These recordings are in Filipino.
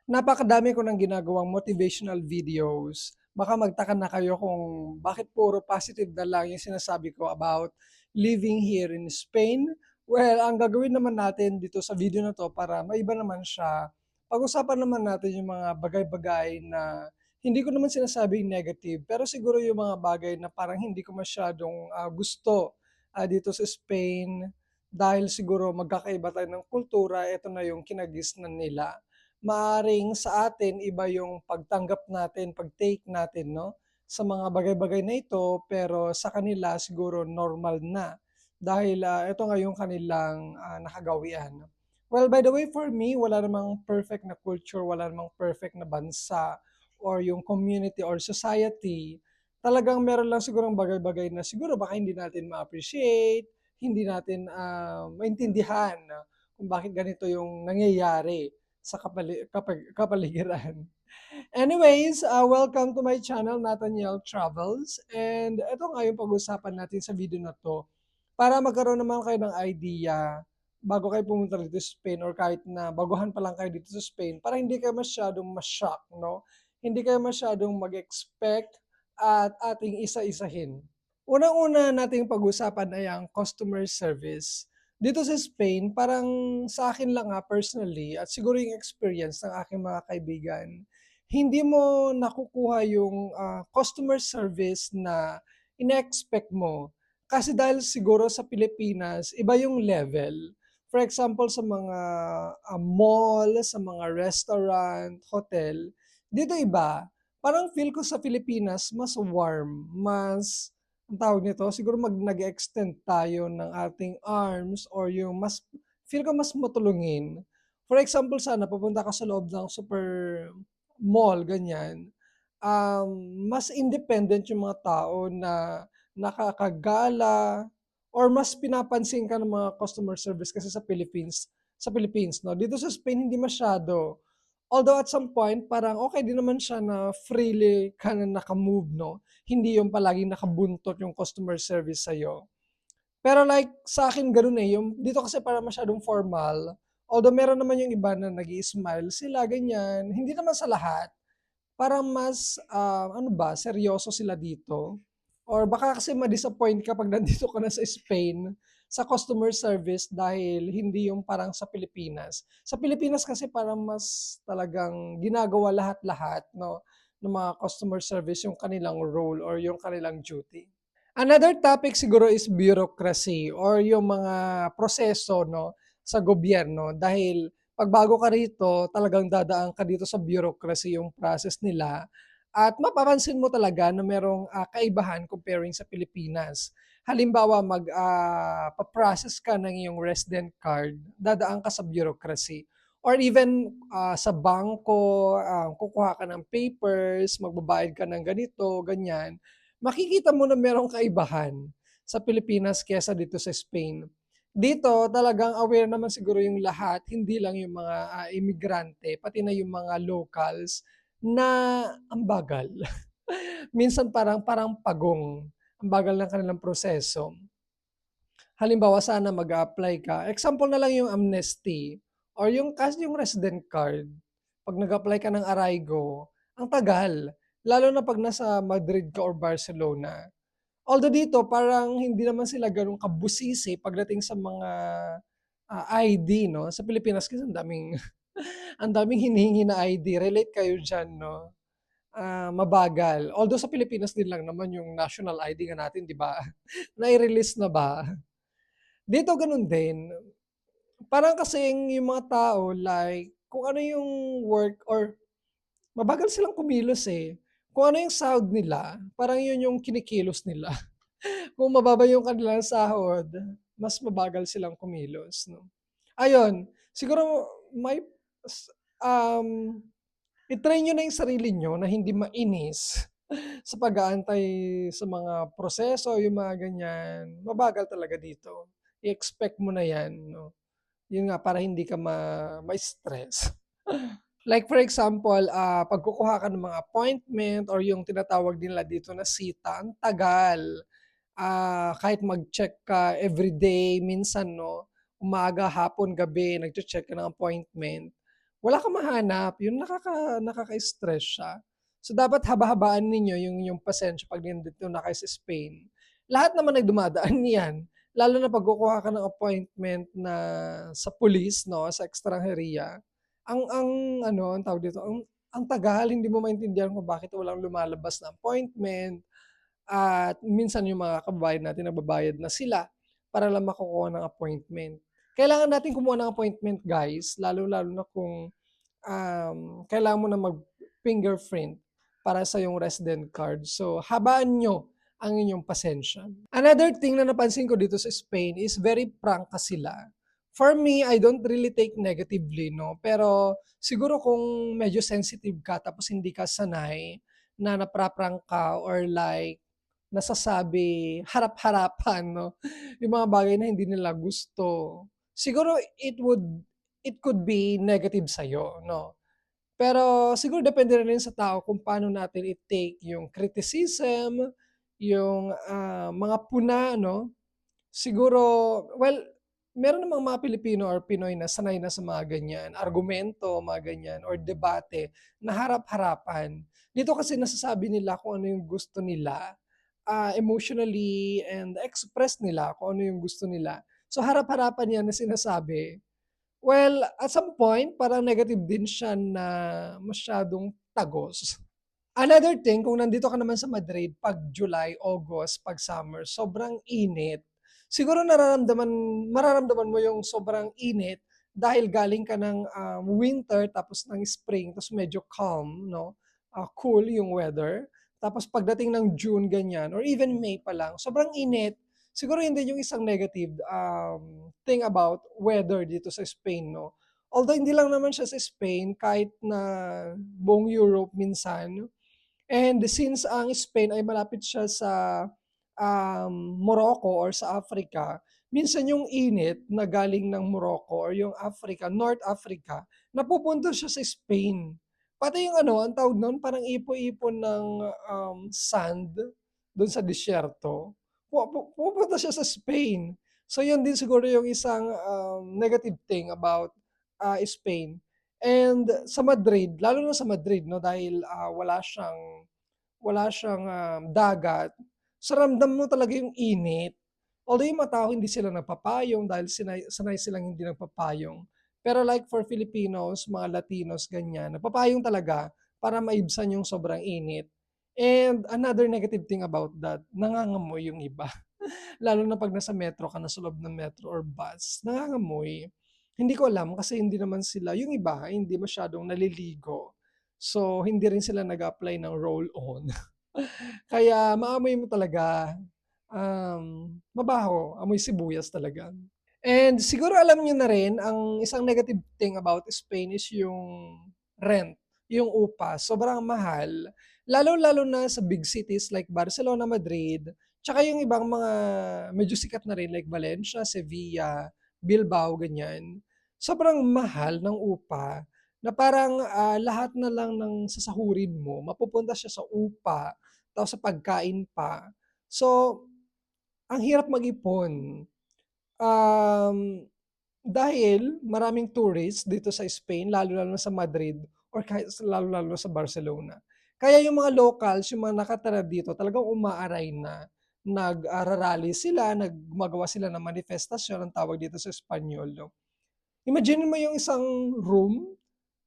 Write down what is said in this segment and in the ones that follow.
Napakadami ko ng ginagawang motivational videos. Baka magtaka na kayo kung bakit puro positive na lang yung sinasabi ko about living here in Spain. Well, ang gagawin naman natin dito sa video na 'to para maiba naman siya, pag-usapan naman natin yung mga bagay-bagay na hindi ko naman sinasabing negative, pero siguro yung mga bagay na parang hindi ko masyadong, gusto, dito sa Spain. Dahil siguro magkakaiba tayo ng kultura, eto na yung kinagisnan nila. Maaaring sa atin iba yung pagtanggap natin, pag-take natin 'no, sa mga bagay-bagay na ito, pero sa kanila siguro normal na dahil, ito nga yung kanilang, nakagawian. Well, by the way, for me wala namang perfect na culture, wala namang perfect na bansa or yung community or society. Talagang meron lang sigurong bagay-bagay na siguro baka hindi natin ma-appreciate, hindi natin, maintindihan kung bakit ganito yung nangyayari sa kapaligiran. Anyways, welcome to my channel, Nathaniel Travels. And ito nga yung pag-usapan natin sa video na to. Para magkaroon naman kayo ng idea bago kayo pumunta dito sa Spain or kahit na baguhan pa lang kayo dito sa Spain, para hindi kayo masyadong ma-shock, no? Hindi kayo masyadong mag-expect at ating isa-isahin. Unang-una nating pag-usapan ay ang customer service. Dito sa Spain, parang sa akin lang personally at siguro yung experience ng aking mga kaibigan, hindi mo nakukuha yung customer service na ine-expect mo. Kasi dahil siguro sa Pilipinas, iba yung level. For example, sa mga mall, sa mga restaurant, hotel, dito iba. Parang feel ko sa Pilipinas, mas warm, mas ang tawag nito, siguro nag-extend tayo ng ating arms or yung mas feel ko mas matulungin. For example, sana pupunta ka sa loob ng super mall, ganyan, um, mas independent yung mga tao na nakakagala or mas pinapansin ka ng mga customer service kasi sa Philippines, no? Dito sa Spain, hindi masyado. Although at some point, parang okay din naman siya na freely ka na naka-move, no? Hindi yung palaging nakabuntot yung customer service sa'yo. Pero like sa akin gano'n, yung dito kasi parang masyadong formal. Although meron naman yung iba na nag-i-smile sila, ganyan. Hindi naman sa lahat. Parang mas, ano ba, seryoso sila dito. Or baka kasi ma-disappoint ka 'pag nandito ka na sa Spain, sa customer service dahil hindi yung parang sa Pilipinas. Sa Pilipinas kasi parang mas talagang ginagawa lahat-lahat 'no, ng mga customer service yung kanilang role or yung kanilang duty. Another topic siguro is bureaucracy or yung mga proseso 'no, sa gobyerno dahil 'pag bago ka rito talagang dadaan ka dito sa bureaucracy, yung process nila at mapapansin mo talaga na merong, kaibahan comparing sa Pilipinas. Halimbawa pa-process ka ng iyong resident card, dadaan ka sa bureaucracy or even, sa bangko, kukuha ka ng papers, magbabayad ka ng ganito, ganyan. Makikita mo na merong kaibahan sa Pilipinas kaysa dito sa Spain. Dito talagang aware naman siguro yung lahat, hindi lang yung mga, imigrante, pati na yung mga locals na ang bagal. Minsan parang parang pagong, ang bagal ng kanilang proseso. Halimbawa sana mag-a-apply ka, example na lang yung amnesty or yung resident card. 'Pag nag-apply ka ng Arrigo, ang tagal, lalo na 'pag nasa Madrid ka or Barcelona. Although dito parang hindi naman sila gano'n kabusisi pagdating sa mga, ID 'no. Sa Pilipinas kasi ang daming ang daming hinihingi na ID, relate kayo diyan 'no. Mabagal. Although sa Pilipinas din lang naman yung national ID nga natin 'di ba? Nai-release na ba? Dito gano'n din. Parang kasing yung mga tao like kung ano yung work or mabagal silang kumilos, eh. Kung ano yung sahod nila, parang yun yung kinikilos nila. Kung mababa yung kanilang sahod, mas mabagal silang kumilos 'no. Ayun, siguro may s i-train niyo na yung sarili niyo na hindi mainis sa pag-aantay sa mga proseso, yung mga ganyan. Mabagal talaga dito. I-expect mo na 'yan 'no. Yun nga para hindi ka ma-stress. Like for example, 'pag kukuha ka ng mga appointment or yung tinatawag nila dito na sita, ang tagal. Kahit mag-check ka everyday, minsan 'no, umaga, hapon, gabi, nagche-check ka ng appointment. wala kang mahanap, yun nakaka-stress siya. So, dapat haba-habaan ninyo yung pasensya 'pag nandito na kayo sa Spain. Lahat naman ay dumadaan niyan, lalo na 'pag kukuha ka ng appointment na sa police 'no, sa ekstranheriya. Ang ano, ang tawag dito, ang tagal, hindi mo maintindihan kung bakit walang lumalabas na appointment. At minsan yung mga kababayan natin nagbabayad na sila para lang makukuha ng appointment. Kailangan natin kumuha ng appointment guys, lalo-lalo na kung, kailangan mo na mag-fingerprint para sa yung resident card. So, habaan niyo ang inyong pasensya. Another thing na napansin ko dito sa Spain is very prangka sila. For me, I don't really take negatively 'no, pero siguro kung medyo sensitive ka tapos hindi ka sanay na napra-prank ka or like nasasabi harap-harapan 'no, yung mga bagay na hindi nila gusto. Siguro it could be negative sa'yo 'no. Pero siguro depende rin sa tao kung paano natin i-take yung criticism, yung, mga puna 'no. Siguro well, meron namang mga Pilipino or Pinoy na sanay na sa mga ganyan, argumento, mga ganyan or debate na harap-harapan. Dito kasi nasasabi nila kung ano yung gusto nila, emotionally and express nila kung ano yung gusto nila. So harap-harapan yan na sinasabi. Well, at some point parang negative din siya na masyadong tagos. Another thing, kung nandito ka naman sa Madrid 'pag July, August, 'pag summer, sobrang init. Siguro mararamdaman mo yung sobrang init dahil galing ka ng, winter tapos ng spring tapos medyo calm 'no, cool yung weather. Tapos pagdating ng June ganyan or even May pa lang, sobrang init. Siguro yun din yung isang negative, thing about weather dito sa Spain 'no. Although hindi lang naman siya sa Spain, kahit na buong Europe minsan. And since ang Spain ay malapit siya sa, Morocco or sa Africa, minsan yung init na galing ng Morocco or yung Africa, North Africa, napupunta siya sa Spain. Pati yung ano, ang tawag nun, parang ipo-ipon ng, sand dun sa disyerto, pumupunta siya sa Spain. So yun din siguro yung isang, negative thing about, Spain. And sa Madrid, lalo na sa Madrid 'no, dahil, wala siyang, dagat, so ramdam mo talaga yung init. Although yung mga tao hindi sila nagpapayong dahil sanay silang hindi nagpapayong. Pero like for Filipinos, mga Latinos, ganyan, nagpapayong talaga para maibsan yung sobrang init. And another negative thing about that, nangangamoy yung iba. Lalo na 'pag nasa metro ka, nasa loob ng metro or bus, nangangamoy. Hindi ko alam kasi hindi naman sila yung iba hindi masyadong naliligo. So, hindi rin sila nag-a-apply ng roll-on. Kaya maamoy mo talaga, mabaho, amoy sibuyas talaga. And siguro alam niyo na rin ang isang negative thing about Spain is yung rent, yung upa, sobrang mahal. Lalo-lalo na sa big cities like Barcelona, Madrid, tsaka yung ibang mga medyo sikat na rin like Valencia, Sevilla, Bilbao, ganyan. Sobrang mahal ng upa na parang, lahat na lang ng sasahurin mo mapupunta siya sa upa, tapos sa pagkain pa. So, ang hirap mag-ipon. Um, Dahil maraming tourists dito sa Spain, lalo-lalo na sa Madrid or kahit lalo-lalo na sa Barcelona. Kaya yung mga locals, yung mga nakatira dito, talagang umaaray na. Sila, gumagawa sila ng manifestasyon, ang tawag dito sa Espanyol. No? Imagine mo yung isang room,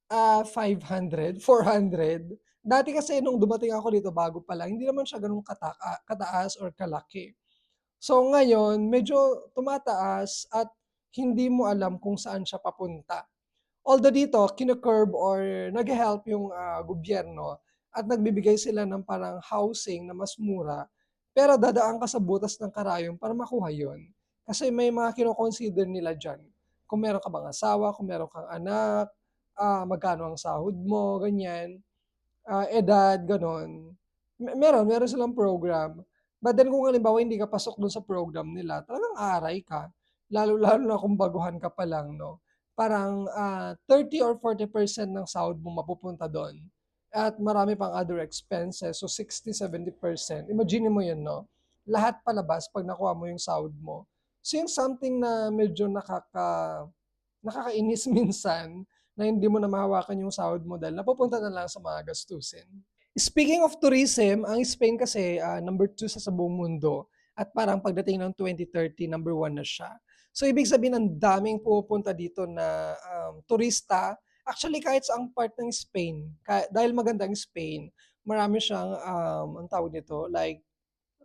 500, 400. Dati kasi nung dumating ako dito bago pa lang, hindi naman siya ganun kataas or kalaki. So ngayon, medyo tumataas at hindi mo alam kung saan siya papunta. Although dito, kino-curb or nag-he-help yung, gobyerno at nagbibigay sila ng parang housing na mas mura, pero dadaan ka sa butas ng karayom para makuha yon. Kasi may mga kino-consider nila diyan, kung meron ka bang asawa, kung meron kang anak, magkano ang sahod mo, ganyan. Edad, gano'n. Meron silang program. But then kung halimbawa hindi ka pasok dun sa program nila, talagang aaray ka. Lalo-lalo na kung baguhan ka pa lang 'no. Parang, 30 or 40% ng sahod mo mapupunta dun at marami pang other expenses, so 60-70%. Imaginin mo yun 'no, lahat palabas 'pag nakuha mo yung sahod mo. So yung something na medyo nakakainis minsan na hindi mo na mahawakan yung sahod mo dahil napupunta na lang sa mga gastusin. Speaking of tourism, ang Spain kasi, number 2 sa buong mundo at parang pagdating ng 2030 number 1 na siya. So ibig sabihin ang daming pumupunta dito na, turista. Actually kahit saang part ng Spain, dahil maganda ang Spain, marami siyang, anong tawag nito, like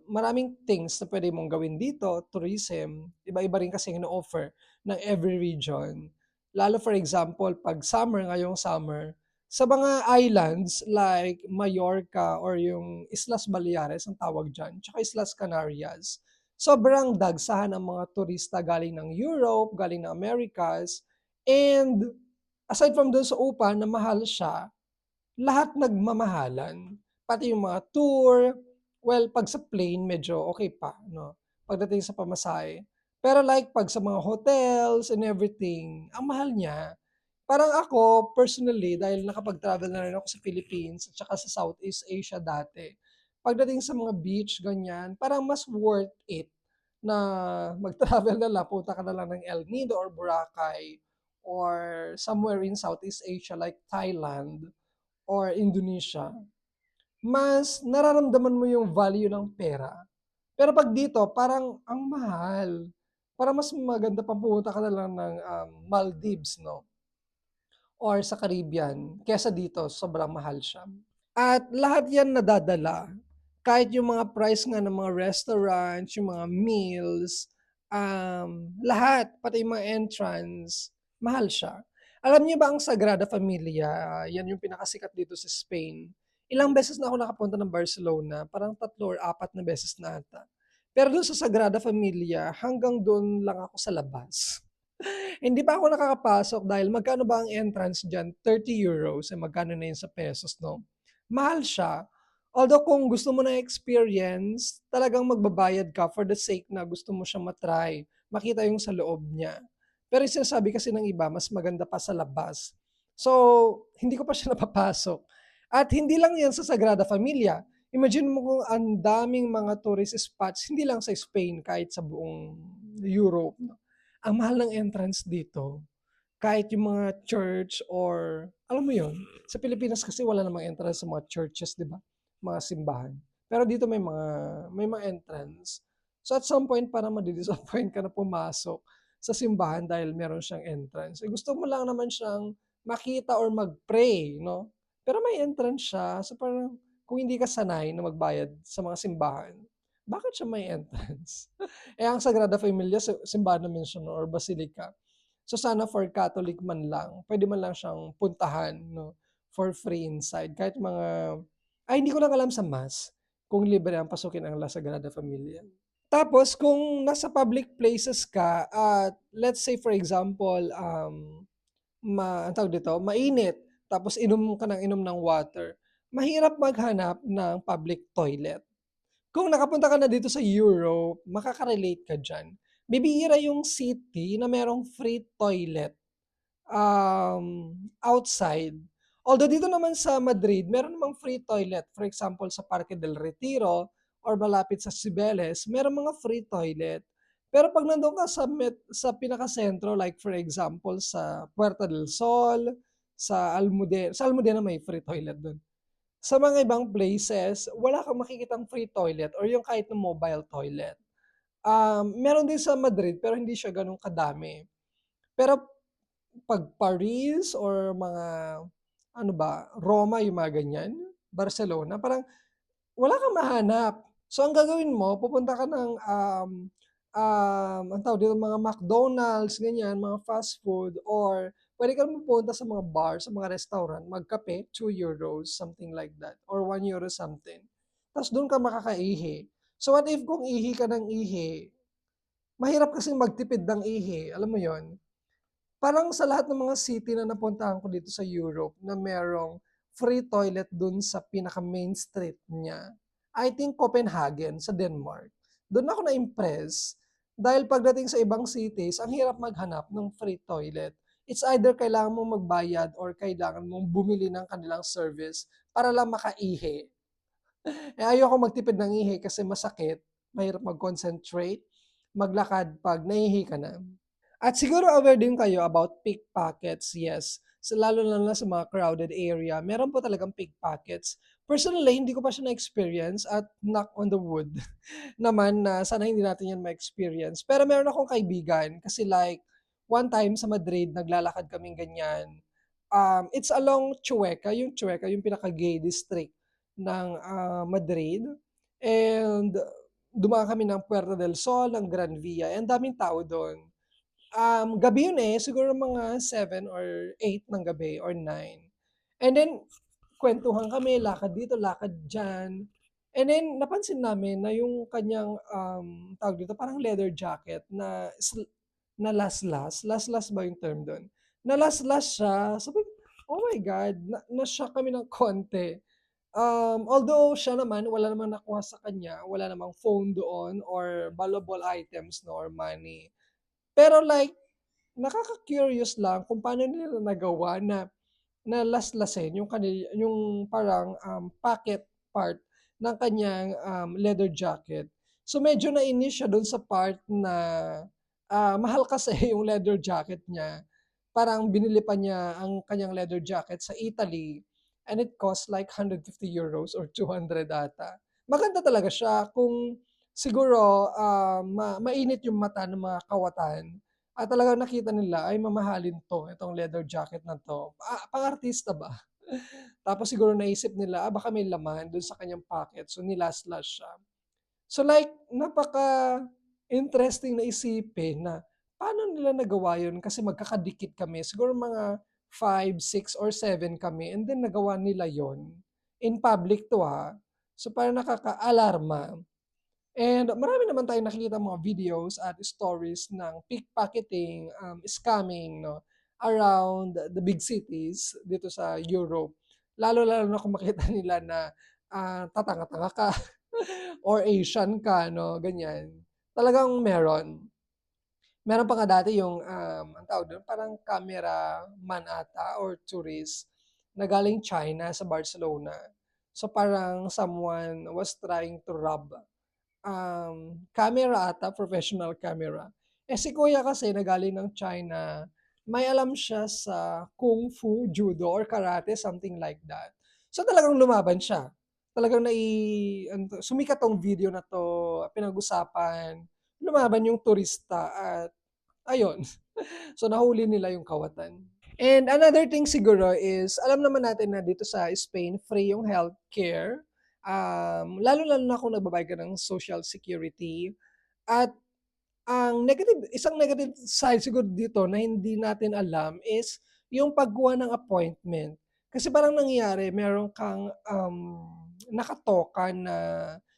maraming things na pwede mong gawin dito, tourism, iba-iba rin kasi ang ino-offer ng every region. Lalo for example, 'pag summer, ngayong summer, sa mga islands like Mallorca or yung Islas Baleares ang tawag diyan, tsaka Islas Canarias, sobrang dagsahan ng mga turista galing ng Europe, galing ng Americas, and aside from dun sa upa na mahal siya, lahat nagmamahalan, pati yung mga tour, well 'pag sa plane medyo okey pa 'no, pagdating sa pamasahe. Pero like 'pag sa mga hotels and everything, ang mahal niya. Parang ako personally dahil nakapag-travel na rin ako sa Philippines at saka sa Southeast Asia dati, pagdating sa mga beach ganyan, parang mas worth it na mag-travel na lang, punta ka na lang ng El Nido or Boracay or somewhere in Southeast Asia like Thailand or Indonesia, mas nararamdaman mo yung value ng pera. Pero 'pag dito parang ang mahal. Parang mas maganda pang pumunta ka na lang ng, Maldives 'no, or sa Caribbean kaysa dito sobrang mahal siya. At lahat 'yan nadadala, kahit yung mga price nga ng mga restaurants, yung mga meals, lahat, pati yung mga entrance, mahal siya. Alam niyo ba ang Sagrada Familia, 'yan yung pinakasikat dito sa Spain. Ilang beses na ako nakapunta ng Barcelona, parang 3 or 4 na beses na ata. Pero dun sa Sagrada Familia, hanggang dun lang ako sa labas. Hindi pa ako nakakapasok dahil magkano ba ang entrance diyan, €30, eh, magkano na yun sa pesos 'no? Mahal siya. Although kung gusto mo ng experience, talagang magbabayad ka for the sake na gusto mo siyang ma-try, makita yung sa loob niya. Pero yung sinasabi kasi ng iba mas maganda pa sa labas. So, hindi ko pa siya napapasok. At hindi lang 'yan sa Sagrada Familia. Imagine mo kung ang daming mga tourist spots, hindi lang sa Spain, kahit sa buong Europe 'no. Ang mahal ng entrance dito. Kahit yung mga church or alam mo yun, sa Pilipinas kasi wala namang entrance sa mga churches, 'di ba? Mga simbahan. Pero dito may mga entrance. So at some point parang madi-disappoint ka na pumasok sa simbahan dahil meron siyang entrance. Eh, gusto mo lang naman siyang makita or mag-pray 'no? Pero may entrance siya. So parang kung hindi ka sanay na magbayad sa mga simbahan, bakit siya may entrance? Eh, ang Sagrada Familia simbahan naman siya 'no or basilika. So sana for Catholic man lang, puwede man lang siyang puntahan 'no, for free inside kahit mga hindi ko lang alam sa mass kung libre ang pasukin ang La Sagrada Familia. Tapos kung nasa public places ka at let's say for example, anong tawag dito, mainit tapos inom ka ng inom ng water, mahirap maghanap ng public toilet. Kung nakapunta ka na dito sa Europe, makaka-relate ka diyan. Bibihira yung city na merong free toilet, outside. Although dito naman sa Madrid, meron namang free toilet. For example, sa Parque del Retiro or malapit sa Cibeles, merong mga free toilet. Pero 'pag nando'n ka sa pinakasentro, like for example, sa Puerta del Sol, sa Almudena may free toilet do'n. Sa mga ibang places, wala kang makikitang free toilet or yung kahit na mobile toilet. Meron din sa Madrid pero hindi siya gano'n kadami. Pero 'pag Paris or mga ano ba, Roma, yung mga ganyan, Barcelona, parang wala kang mahanap. So ang gagawin mo, pupunta ka ng, anong tawag dito, mga McDonald's, ganyan, mga fast food or puwede kang pumunta sa mga bar, sa mga restaurant, magkape, €2, something like that, or €1 something. Ta's do'n ka makakaihi. So what if kung ihi ka ng ihi, mahirap kasing magtipid ng ihi, alam mo 'yun? Parang sa lahat ng mga city na napuntahan ko dito sa Europe na merong free toilet dun sa pinaka-main street niya, I think Copenhagen sa Denmark. Dun ako na-impress dahil pagdating sa ibang cities, ang hirap maghanap ng free toilet. It's either kailangan mong magbayad or kailangan mong bumili ng kanilang service para lang makaihi. Eh, ayoko magtipid ng ihi kasi masakit, mahirap mag-concentrate, maglakad 'pag nahihi ka na. At siguro aware din kayo about pickpockets, yes. lalo na sa mga crowded area, meron po talagang pickpockets. Personally, hindi ko pa siya na-experience at knock on the wood naman na sana hindi natin 'yan ma-experience. Pero meron akong kaibigan kasi like one time sa Madrid naglalakad kaming ganyan. It's along Chueca yung pinaka-gay district ng, Madrid and dumaan kami ng Puerta del Sol, ng Gran Via, eh, ang daming tao do'n. Gabi yun, eh, siguro mga 7 or 8 ng gabi or 9. And then kuwentuhan kami, lakad dito, lakad diyan. And then napansin namin na yung kanyang, tawag dito, parang leather jacket na laslas ba yung term dun? Nalaslas siya. Sabi ko, "Oh my God!" Na-shock kami ng konti. Although siya naman wala namang nakuha sa kanya, wala namang phone doon or valuable items 'no or money. Pero like nakaka-curious lang kung paano nila nagawa na laslasin yung parang, pocket part ng kanyang, leather jacket. So medyo nainis siya dun sa part na, mahal kasi yung leather jacket niya. Parang binili pa niya ang kanyang leather jacket sa Italy and it cost like €150 or 200 ata. Maganda talaga siya kung siguro, mainit yung mata ng mga kawatan at talagang nakita nila ay mamahalin 'to, itong leather jacket na 'to. Pang-artista ba. Tapos siguro naisip nila, baka may laman dun sa kanyang pocket, so nilaslas siya. So like napaka-interesting na isipin na paano nila nagawa yun kasi magkakadikit kami, siguro mga 5, 6 or 7 kami and then nagawa nila yon in public 'to, So parang nakaka-alarma. And marami naman tayong nakikitang mga videos at stories ng pickpocketing, scamming 'no, around the big cities dito sa Europe. Lalo-lalo na kung makita nila na, tatanga-tanga ka or Asian ka 'no, ganyan. Talagang meron. Meron pa nga dati yung, anong tawag dun, parang cameraman ata or tourist na galing China sa Barcelona. So parang someone was trying to rob camera ata, professional camera. Eh, si kuya kasi na galing ng China, may alam siya sa kung fu, judo, or karate, something like that. So, talagang lumaban siya. Talagang sumikat 'tong video na 'to, pinag-usapan, lumaban yung turista at ayun. So, nahuli nila yung kawatan. And another thing siguro is, alam naman natin na dito sa Spain, free yung healthcare. Lalo-lalo na kung nagbabayad ka ng Social Security. At isang negative side siguro dito na hindi natin alam is yung pagkuha ng appointment. Kasi parang nangyayari, meron kang nakatoka na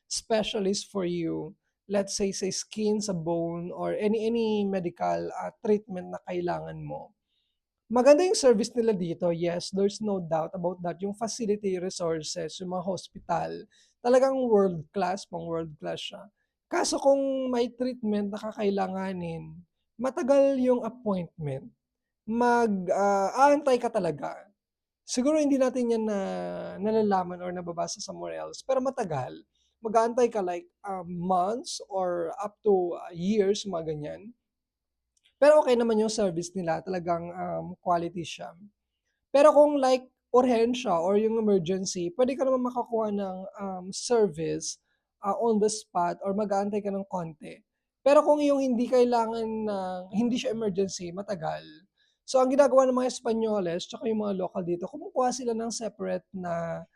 specialist for you. Let's say sa skin, sa bone, or any medical treatment na kailangan mo. Maganda yung service nila dito, yes, there's no doubt about that. Yung facility resources, yung mga hospital, talagang world class, pang world class siya. Kaso kung may treatment na kakailanganin, matagal yung appointment. Aantay ka talaga. Siguro hindi natin yan na nalalaman or nababasa somewhere else, pero matagal. Mag-aantay ka like months or up to years, mga ganyan. Pero okey naman yung service nila, talagang, quality siya. Pero kung like urhensya or yung emergency, puwede ka naman makakuha ng, service, on the spot or mag-aantay ka ng konti. Pero kung yung hindi siya emergency, matagal. So ang ginagawa ng mga Espanyoles tsaka yung mga local dito, kumukuha sila ng separate na,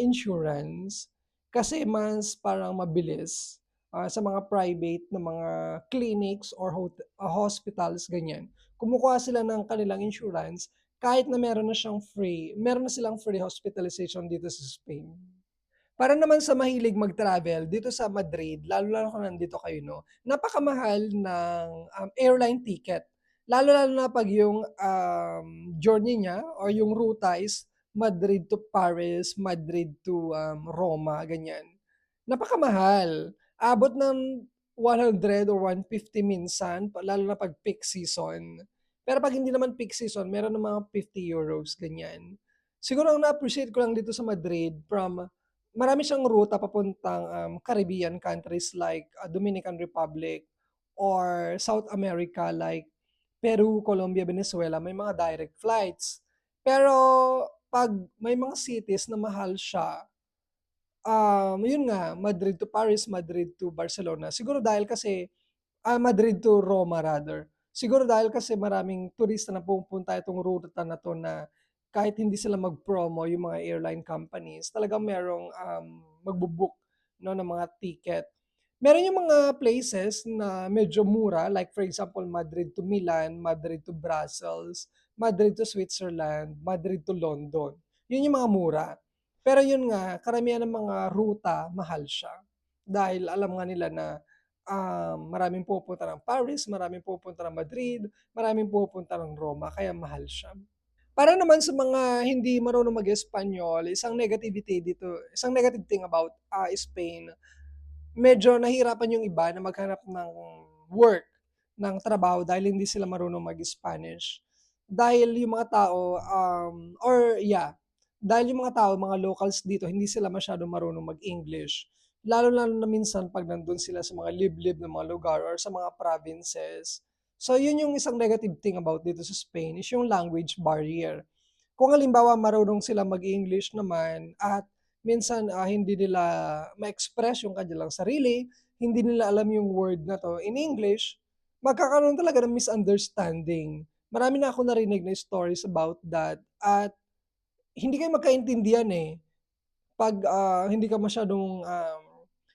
insurance. Kasi mas parang mabilis, sa mga private na mga clinics or hospitals, ganyan. Kumukuha sila ng kanilang insurance kahit na meron na silang free hospitalization dito sa Spain. Para naman sa mahilig mag-travel dito sa Madrid, lalo-lalo kung nandito kayo 'no, napakamahal ng, airline ticket. Lalo-lalo na 'pag yung, journey niya or yung ruta is Madrid to Paris, Madrid to, Roma, ganyan. Napakamahal. Abot ng 100 or 150 minsan lalo na 'pag peak season. Pero 'pag hindi naman peak season meron ng mga €50, ganyan. Siguro ang na-appreciate ko lang dito sa Madrid marami siyang ruta papuntang, Caribbean countries like, Dominican Republic or South America like Peru, Colombia, Venezuela, may mga direct flights. Pero 'pag may mga cities na mahal siya, yun nga, Madrid to Paris, Madrid to Barcelona. Siguro dahil kasi Madrid to Roma rather. Siguro dahil kasi maraming turista na pumupunta itong ruta na 'to na kahit hindi sila mag-promo yung mga airline companies, talagang merong, magbo-book 'no, ng mga ticket. Meron yung mga places na medyo mura, like for example, Madrid to Milan, Madrid to Brussels, Madrid to Switzerland, Madrid to London. Yun yung mga mura. Pero yun nga, karamihan ng mga ruta mahal siya. Dahil alam nga nila na maraming pumupunta ng Paris, maraming pumupunta ng Madrid, maraming pumupunta ng Roma, kaya mahal siya. Para naman sa mga hindi marunong mag-Espanyol, isang negative thing about Spain, medyo nahihirapan yung iba na maghanap ng work, ng trabaho dahil hindi sila marunong mag-Spanish. Dahil yung mga tao, dahil yung mga tao, mga locals dito, hindi sila masyadong marunong mag-English. Lalo-lalo na minsan 'pag nandun sila sa mga liblib na mga lugar or sa mga provinces. So yun yung isang negative thing about dito sa Spain is yung language barrier. Kung halimbawa marunong silang mag-English naman at minsan, hindi nila ma-express yung kanilang sarili, hindi nila alam yung word na 'to in English, magkakaroon talaga ng misunderstanding. Marami na akong narinig na stories about that at hindi kayo magkaintindihan, eh. 'Pag, hindi ka masyadong,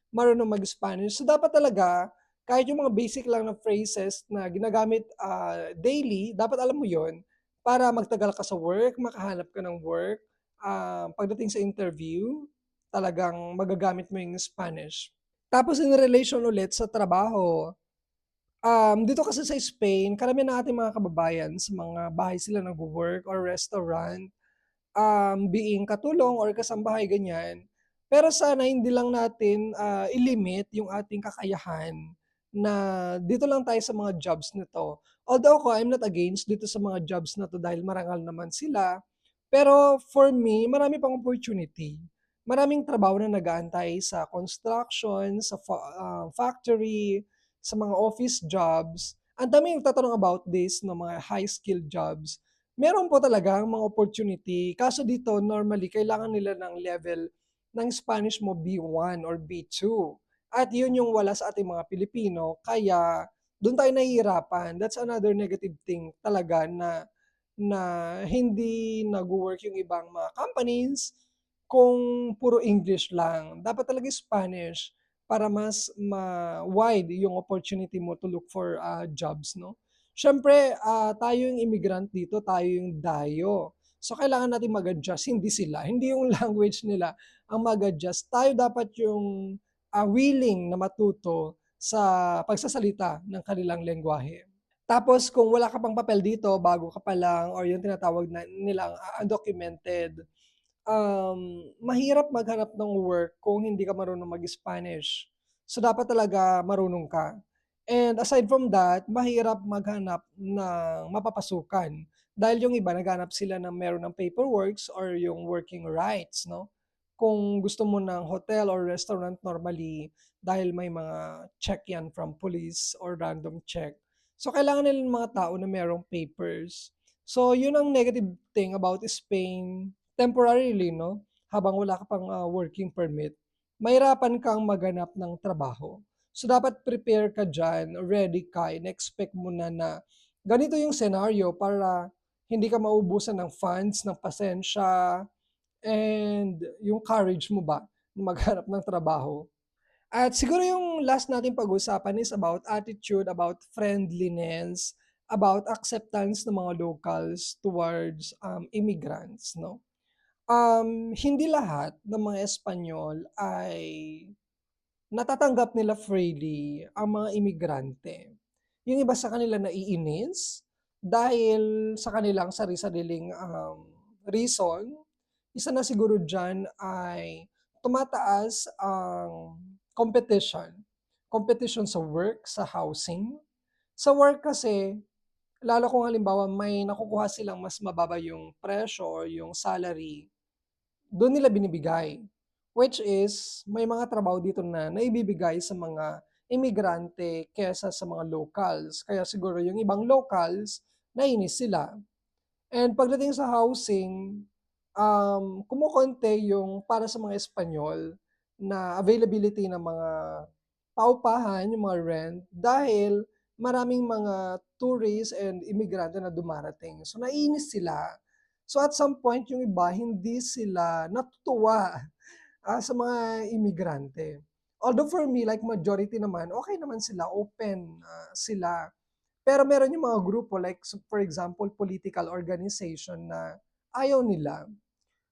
marunong mag-Spanish. So, dapat talaga kahit yung mga basic lang na phrases na ginagamit, daily, dapat alam mo yon para magtagal ka sa work, makahanap ka ng work. Pagdating sa interview, talagang magagamit mo yung Spanish. Tapos in relation ulit sa trabaho, dito kasi sa Spain, karamihan ng ating mga kababayan sa mga bahay sila nagwo-work or restaurant, being katulong or kasambahay ganyan. Pero sana hindi lang natin, i-limit yung ating kakayahan na dito lang tayo sa mga jobs na 'to. Although ako, I'm not against dito sa mga jobs na 'to dahil marangal naman sila. Pero for me, marami pang opportunity. Maraming trabaho na nag-aantay sa construction, sa factory, sa mga office jobs. Ang daming nagtatanong about this no, mga high skill jobs. Meron po talagang mga opportunity, kaso dito normally kailangan nila ng level ng Spanish mo B1 or B2 at yun yung wala sa ating mga Pilipino kaya dun tayo nahihirapan. That's another negative thing talaga na na hindi nagwo-work yung ibang mga companies kung puro English lang. Dapat talaga Spanish para mas wide yung opportunity mo to look for, jobs 'no. Siyempre, tayo yung immigrant dito, tayo yung dayo. So, kailangan natin mag-adjust, hindi sila. Hindi yung language nila ang mag-adjust. Tayo dapat yung, willing na matuto sa pagsasalita ng kanilang lengguwahe. Tapos kung wala ka pang papel dito, bago ka pa lang or yung tinatawag na nilang, undocumented, mahirap maghanap ng work kung hindi ka marunong mag-Spanish. So, dapat talaga marunong ka. And aside from that, mahirap maghanap ng mapapasukan. Dahil yung iba naghahanap sila ng meron ng paperworks or yung working rights, no? Kung gusto mo ng hotel or restaurant normally, dahil may mga check yan from police or random check. So, kailangan nila ng mga tao na merong papers. So, yun ang negative thing about Spain temporarily 'no, habang wala ka pang, working permit, mahirapan kang maghanap ng trabaho. So, dapat prepare ka diyan, ready ka, in-expect mo na na ganito yung scenario para hindi ka maubusan ng funds, ng pasensya, and yung courage mo ba na maghanap ng trabaho. At siguro yung last nating pag-usapan is about attitude, about friendliness, about acceptance ng mga locals towards, immigrants 'no. Hindi lahat ng mga Espanyol ay natatanggap nila freely ang mga imigrante. Yung iba sa kanila naiinis dahil sa kanilang sari-sariling, reason. Isa na siguro diyan ay tumataas ang competition. Competition sa work, sa housing. Sa work kasi, lalo kung halimbawa may nakukuha silang mas mababa yung presyo or yung salary, dun nila binibigay. Which is, may mga trabaho dito na naibibigay sa mga imigrante kaysa sa mga locals. Kaya siguro yung ibang locals, nainis sila. And pagdating sa housing, kumokonti yung para sa mga Espanyol na availability ng mga paupahan, yung mga rent, dahil maraming mga tourists and imigrante na dumarating. So naiinis sila. So at some point, yung iba, hindi sila natutuwa sa mga imigrante. Although for me, like majority naman, okay naman sila, open sila. Pero meron yung mga grupo like for example, political organization na ayaw nila.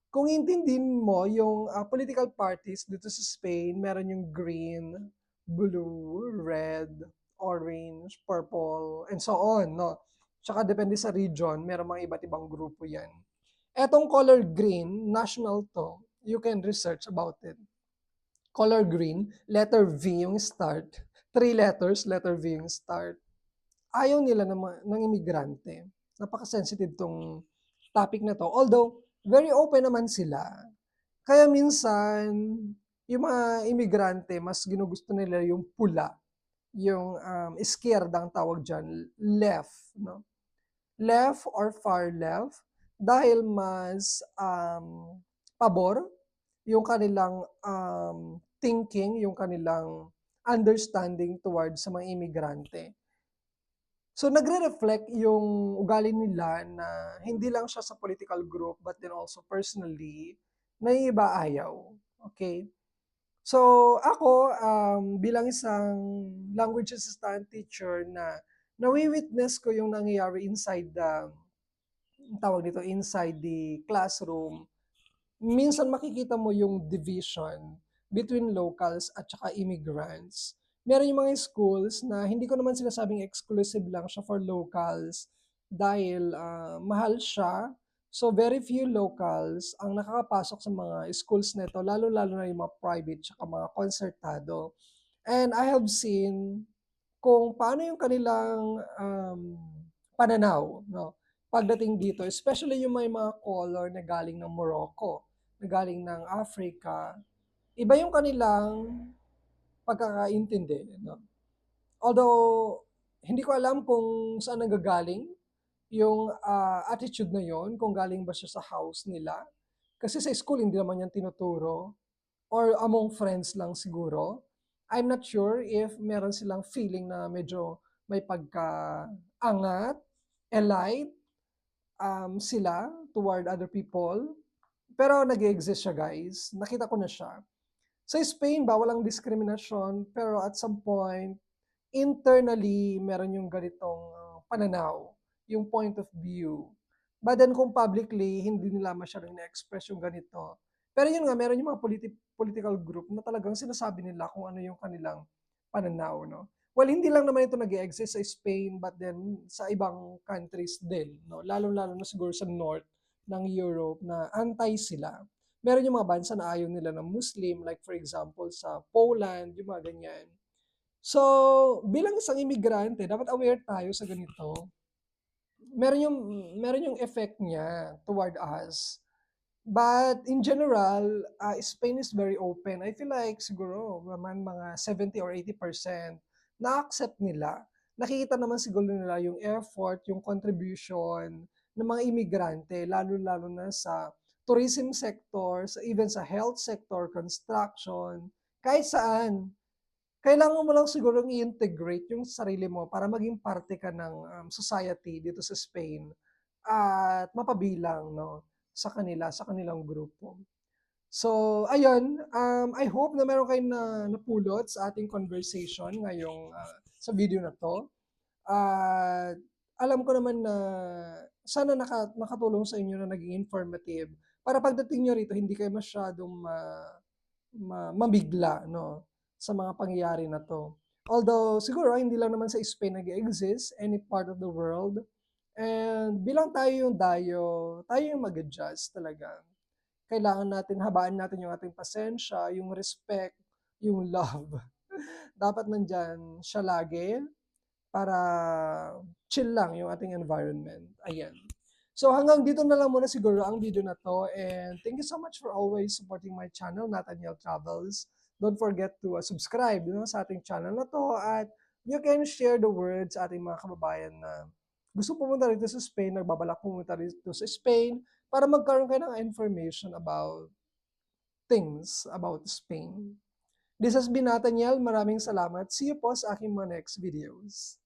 Kung intindihin mo yung political parties dito sa Spain, meron yung green, blue, red, orange, purple, and so on, no? Tsaka depende sa region, meron mga iba't ibang grupo yan. Etong color green, national to. You can research about it. Color green, letter V yung start. 3 letters, letter V yung start. Ayaw nila ng imigrante. Napaka-sensitive tong topic na to. Although, very open naman sila. Kaya minsan, yung mga imigrante, mas ginugusto nila yung pula. Yung izquierda ang tawag dyan, left. No? Left or far left. Dahil mas pabor yung kanilang thinking, yung kanilang understanding towards sa mga imigrante. So nagre-reflect yung ugali nila na hindi lang siya sa political group but then also personally na yung iba ayaw. Okay? So ako bilang isang language assistant teacher na nawi-witness ko yung nangyayari inside the tawag dito inside the classroom. Minsan makikita mo yung division between locals at saka immigrants. Meron yung mga schools na hindi ko naman sinasabing exclusive lang siya for locals dahil mahal siya. So very few locals ang nakakapasok sa mga schools nito, lalo-lalo na yung mga private at mga konsertado. And I have seen kung paano yung kanilang pananaw, no? Pagdating dito, especially yung may mga color na galing ng Morocco, na galing ng Africa, iba yung kanilang pagkakaintindi, no? Although, hindi ko alam kung saan nanggagaling yung attitude na yon, kung galing ba siya sa house nila. Kasi sa school, hindi naman yan tinuturo. Or among friends lang siguro. I'm not sure if meron silang feeling na medyo may pagka-angat, elite, sila toward other people. Pero nag-exist siya, guys. Nakita ko na siya. Sa Spain ba, walang diskriminasyon, pero at some point, internally, meron yung ganitong pananaw, yung point of view. But then kung publicly, hindi nila masyadong na-express yung ganito. Pero yun nga, meron yung mga political group na talagang sinasabi nila kung ano yung kanilang pananaw. No? Well, hindi lang naman ito nag-exist sa Spain, but then sa ibang countries din. No? Lalo-lalo na siguro sa north ng Europe na anti sila. Meron yung mga bansa na ayaw nila ng Muslim, like for example sa Poland, yung mga ganyan. So, bilang isang imigrante, dapat aware tayo sa ganito. Meron yung effect niya toward us. But in general, Spain is very open. I feel like siguro naman mga 70 or 80% na-accept nila. Nakikita naman siguro nila yung effort, yung contribution ng mga imigrante, lalo-lalo na sa tourism sector, even sa health sector, construction, kahit saan. Kailangan mo lang sigurong i-integrate yung sarili mo para maging parte ka ng society dito sa Spain at mapabilang, no, sa kanila, sa kanilang grupo. So, ayun, I hope na meron kayong napulot sa ating conversation ngayong sa video na to. At alam ko naman na sana nakatulong sa inyo na naging informative para pagdating nyo rito, hindi kayo masyadong mabigla, no, sa mga pangyayari na to. Although, siguro, hindi lang naman sa Spain nag-exist, any part of the world. And bilang tayo yung dayo, tayo yung mag-adjust talaga. Kailangan natin, habaan natin yung ating pasensya, yung respect, yung love. Dapat nandyan siya lagi para chill lang yung ating environment. Ayan. So hanggang dito na lang muna siguro ang video na to, and thank you so much for always supporting my channel, Nathaniel Travels. Don't forget to subscribe sa ating channel na to, at you can share the words sa ating mga kababayan na gusto pumunta rito sa Spain, nagbabalak pumunta rito sa Spain para magkaroon kayo ng information about things about Spain. This has been Nathaniel. Maraming salamat. See you po sa aking mga next videos.